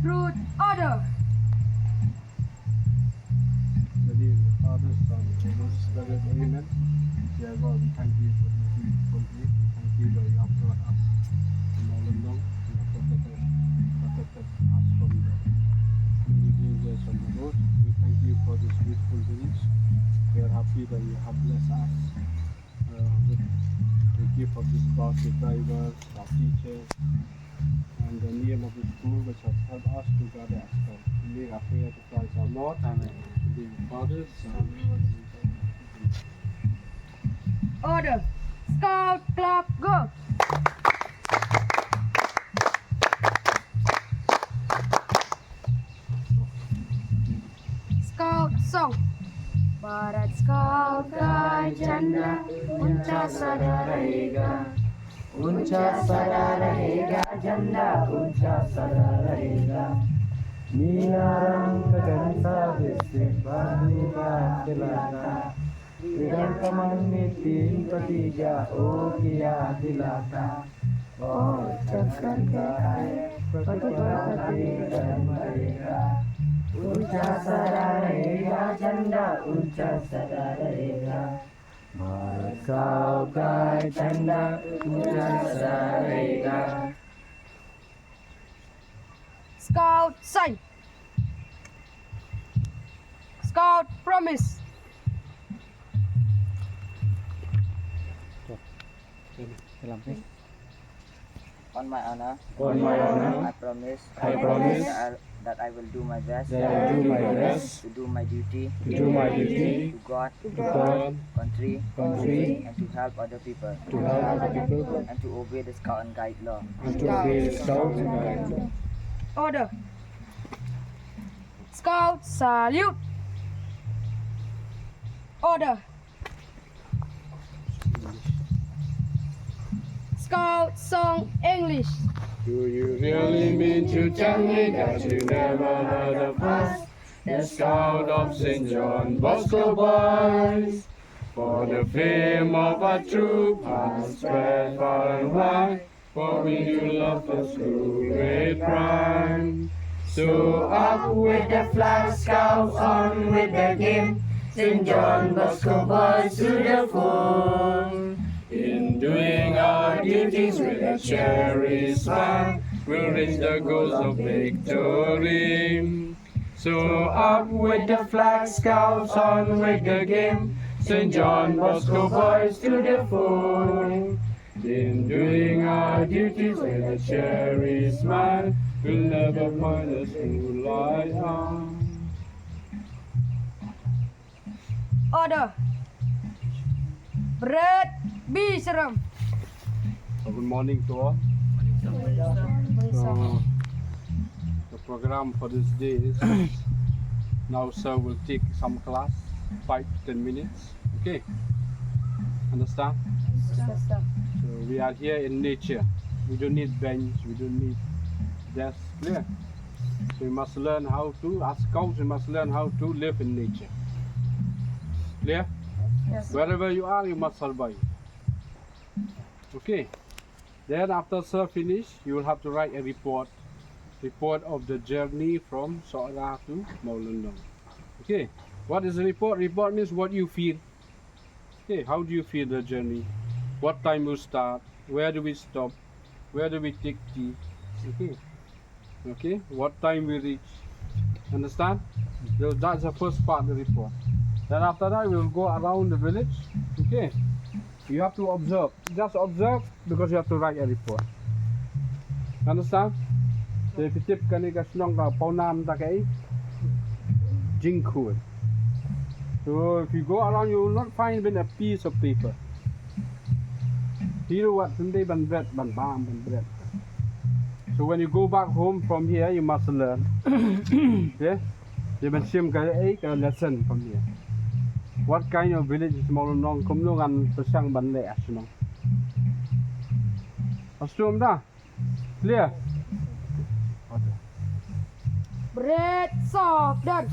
Root, order. Believe in the Father, Son, and Holy Spirit. Amen. Dear God, we thank you for this beautiful day. We thank you that you have brought us from all along. You have protected us from the many dangers on the road. We thank you for this beautiful village. We are happy that you have blessed us with the gift of this bus, the drivers, our teachers, and the name of the school which has helped us to gather as well. We make our prayer to Christ our Lord. Amen. In the name of the Father, Son, and Holy Spirit. Order. Scout, clap, go. Scout, song. Barat Scout का झंडा ऊंचा सदा रहेगा, ऊंचा सदा रहेगा, झंडा ऊंचा सदा रहेगा. नीला रंग गगन सा विस्तृत बादलों का खिलाता, विरल कमल में तीन प्रतिज्ञा ओ किया दिलाता, और चक्कर का है प्रतिभाते कर्म रहेगा, ऊंचा सदा रहेगा, झंडा ऊंचा सदा रहेगा. भारत का झंडा ऊंचा सदा रहेगा. Scout, sign. Scout, promise. On my honor, I promise that I will do my best to do my duty to God, country, and to help other people, and to obey the Scout and Guide law. Order. Scout, salute. Order. Scout, song, English. Do you really mean to tell me that you never heard of us, the Scout of St. John Bosco boys? For the fame of our troop has spread far and wide, for we do love the school with pride. So up with the flag, Scouts on with the game, St. John Bosco boys to the fore. In doing our duties with a cherished smile, we'll reach the goals of victory. So up with the flag, Scouts on with the game, St. John Bosco boys to the fore. In doing our duties with a cherished smile, we'll never find a school like ours. Order. Bread, be serum. Good morning to all. The program for this day is now sir will take some class, 5 to 10 minutes. Okay? Understand? So we are here in nature. We don't need bench, we don't need desk. Clear? So we must learn how to, as scouts, we must learn how to live in nature. Clear? Yes. Wherever you are, you must survive. Okay. Then after sir finish, you will have to write a report of the journey from Sohra to Maulendong. Okay. What is the report? Report means what you feel. Okay. How do you feel the journey? What time we start? Where do we stop? Where do we take tea? Okay. Okay. What time we reach? Understand? So that's the first part of the report. Then after that, we will go around the village. Okay. You have to observe. Just observe because you have to write a report. Understand? So if you tip kanika snong ka paunam takai jinkul. So if you go around, you will not find even a piece of paper. You know what? Sunday ban bread, ban bam, ban bread. So when you go back home from here, you must learn. Okay? You must sim a lesson from here. What kind of village is Maulendong? Kumlungan pesang banle asno. Asum dah. Clear? Bread, soft, done.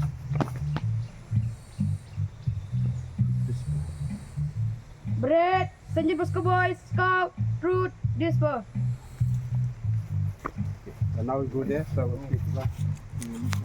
Bread, St. John Bosco boys, Scout, Root, Disper. And now we go there, so we'll pick that.